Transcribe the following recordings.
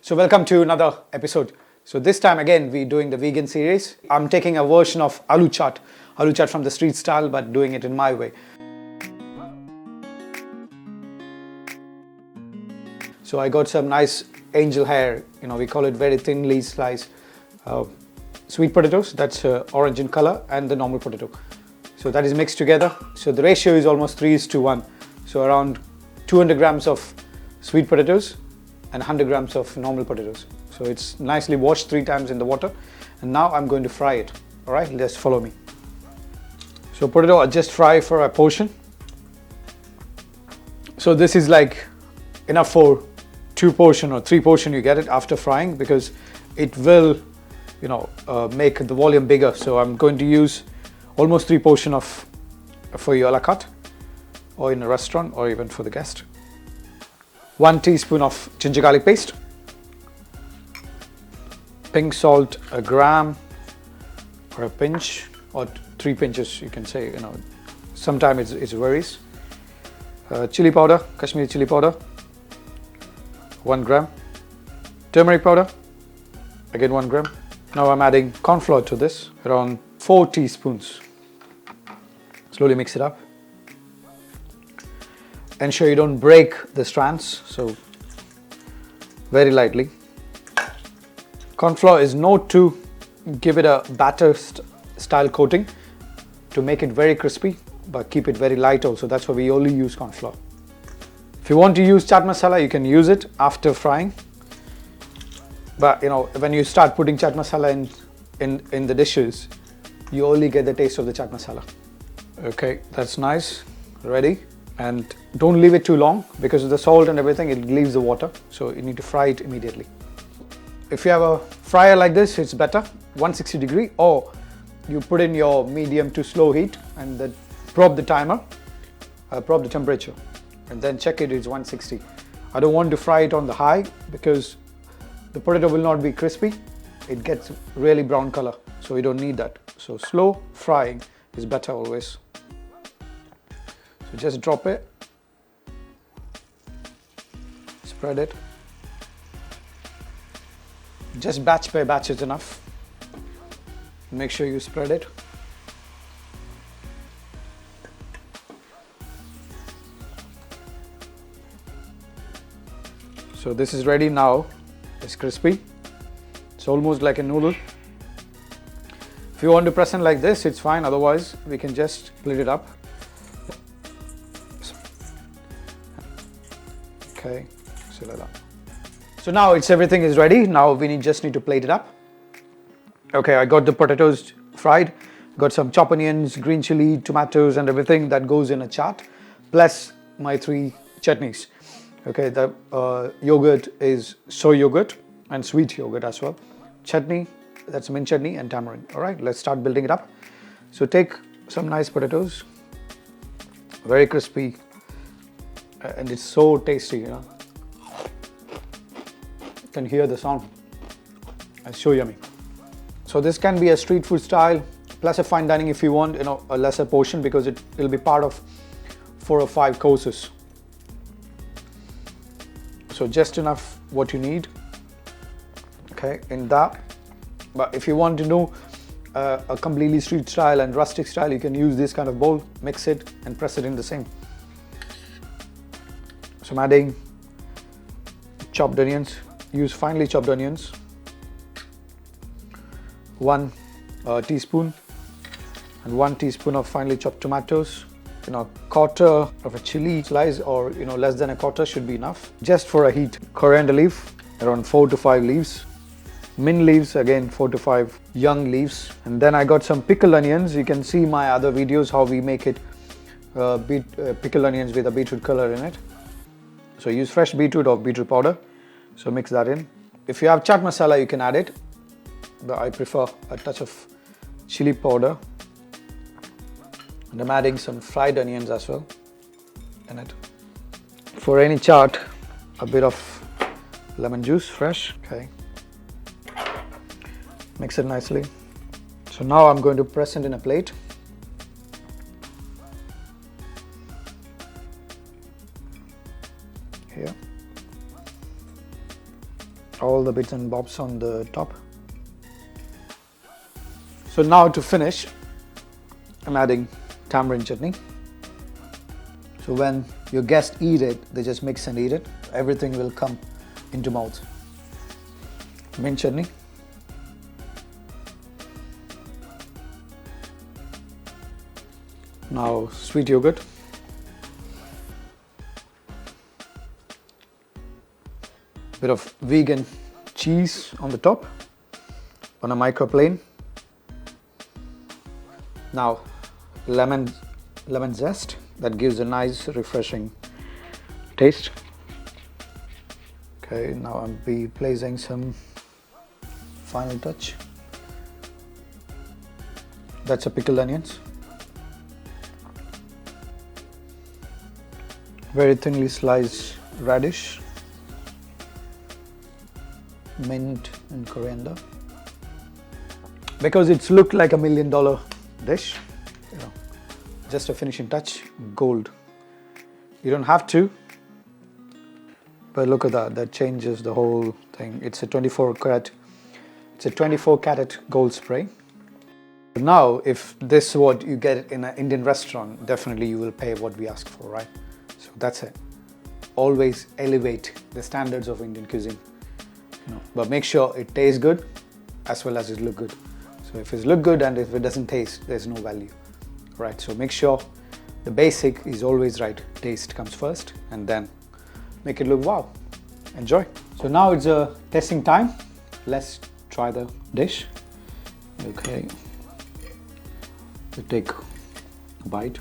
So welcome to another episode. So this time again we're doing the vegan series. I'm taking a version of Aloo Chaat from the street style, but doing it in my way. So I got some nice angel hair, we call it very thinly sliced sweet potatoes, that's orange in color, and the normal potato. So that is mixed together. So the ratio is almost 3:1. So around 200 grams of sweet potatoes and 100 grams of normal potatoes. So it's nicely washed 3 times in the water, and now I'm going to fry it. All right, just follow me. So potato I just fry for a portion. So this is like enough for 2 portion or 3 portion. You get it after frying because it will make the volume bigger. So I'm going to use almost 3 portion of for your Aloo Chaat or in a restaurant or even for the guest. 1 teaspoon of ginger garlic paste, pink salt a gram or a pinch or 3 pinches, you can say, sometimes it varies. Chili powder, Kashmiri chili powder 1 gram, turmeric powder again 1 gram. Now I'm adding corn flour to this, around 4 teaspoons. Slowly mix it up. Ensure you don't break the strands, so very lightly. Corn flour is not to give it a batter style coating, to make it very crispy, but keep it very light also. That's why we only use corn flour. If you want to use chaat masala, you can use it after frying. But when you start putting chaat masala in the dishes, you only get the taste of the chaat masala. Okay, that's nice, ready. And don't leave it too long because of the salt and everything, it leaves the water. So you need to fry it immediately. If you have a fryer like this, it's better, 160 degree, or you put in your medium to slow heat and then prop the timer, prop the temperature, and then check it is 160. I don't want to fry it on the high because the potato will not be crispy. It gets really brown color, so we don't need that. So slow frying is better always. So just drop it, spread it. Just batch by batch is enough. Make sure you spread it. So this is ready now. It's crispy. It's almost like a noodle. If you want to press it like this, it's fine. Otherwise, we can just split it up. Okay, so like that. So now everything is ready. Now we just need to plate it up. Okay, I got the potatoes fried. Got some chopped onions, green chili, tomatoes, and everything that goes in a chaat. Plus my 3 chutneys. Okay, the yogurt is soy yogurt and sweet yogurt as well. Chutney, that's mint chutney, and tamarind. All right, let's start building it up. So take some nice potatoes, very crispy, and it's so tasty. You can hear the sound. It's so yummy. So this can be a street food style plus a fine dining if you want, a lesser portion, because it will be part of 4 or 5 courses. So just enough what you need. Okay, in that. But if you want to do a completely street style and rustic style, you can use this kind of bowl, mix it and press it in the same. So I'm adding chopped onions. Use finely chopped onions. 1 teaspoon, and 1 teaspoon of finely chopped tomatoes. Quarter of a chili slice, or less than a quarter should be enough. Just for a heat. Coriander leaf, around 4 to 5 leaves. Mint leaves, again 4 to 5 young leaves. And then I got some pickled onions. You can see my other videos how we make it, pickled onions with a beetroot color in it. So use fresh beetroot or beetroot powder. So mix that in. If you have chaat masala, you can add it, but I prefer a touch of chili powder. And I'm adding some fried onions as well in it. For any chaat, a bit of lemon juice, fresh. Okay. Mix it nicely. So now I'm going to press it in a plate. Here. all the bits and bobs on the top. So now to finish, I'm adding tamarind chutney. So when your guests eat it, they just mix and eat it. Everything will come into mouth. Mint chutney. Now sweet yogurt. Bit of vegan cheese on the top on a microplane. Now lemon zest that gives a nice refreshing taste. Okay, now I'll be placing some final touch. That's a pickled onions. Very thinly sliced radish, mint and coriander. Because it's looked like $1 million dish, you know, just a finishing touch, gold. You don't have to, but look at that, that changes the whole thing. It's a 24 karat gold spray. Now, if this is what you get in an Indian restaurant, definitely you will pay what we ask for, right? So that's it. Always elevate the standards of Indian cuisine, you know, but make sure it tastes good as well as it look good. So if it look good and if it doesn't taste, there's no value, right? So make sure the basic is always right. Taste comes first and then make it look wow. Enjoy. So now it's a tasting time. Let's try the dish. Okay. So take a bite.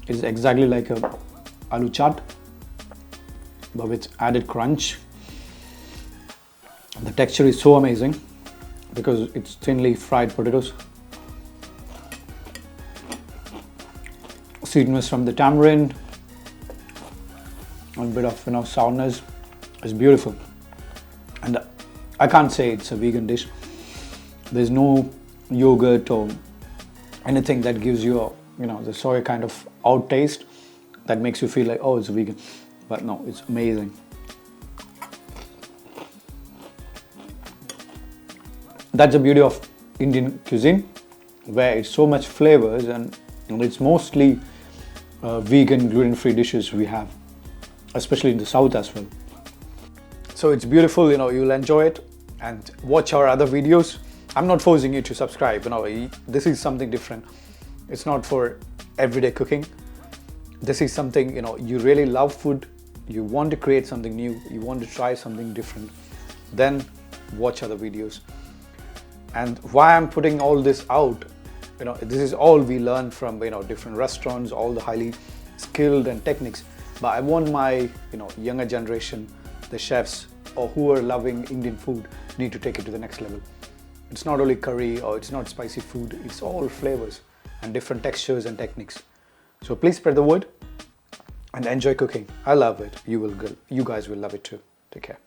It's exactly like a aloo chaat, but with added crunch. The texture is so amazing because it's thinly fried potatoes. Sweetness from the tamarind, a bit of, you know, sourness. It's beautiful, and I can't say it's a vegan dish. There's no yogurt or anything that gives you a, you know, the soy kind of out taste that makes you feel like, oh, it's vegan. But no, it's amazing. That's the beauty of Indian cuisine, where it's so much flavors and it's mostly vegan, gluten-free dishes we have, especially in the south as well. So it's beautiful, you know, you'll enjoy it and watch our other videos. I'm not forcing you to subscribe, you know, this is something different. It's not for everyday cooking. This is something, you know, you really love food, you want to create something new, you want to try something different, then watch other videos. And why I'm putting all this out, you know, this is all we learn from, you know, different restaurants, all the highly skilled and techniques. But I want my, you know, younger generation, the chefs or who are loving Indian food, need to take it to the next level. It's not only curry or it's not spicy food, it's all flavors and different textures and techniques. So please spread the word and enjoy cooking. I love it. You guys will love it too. Take care.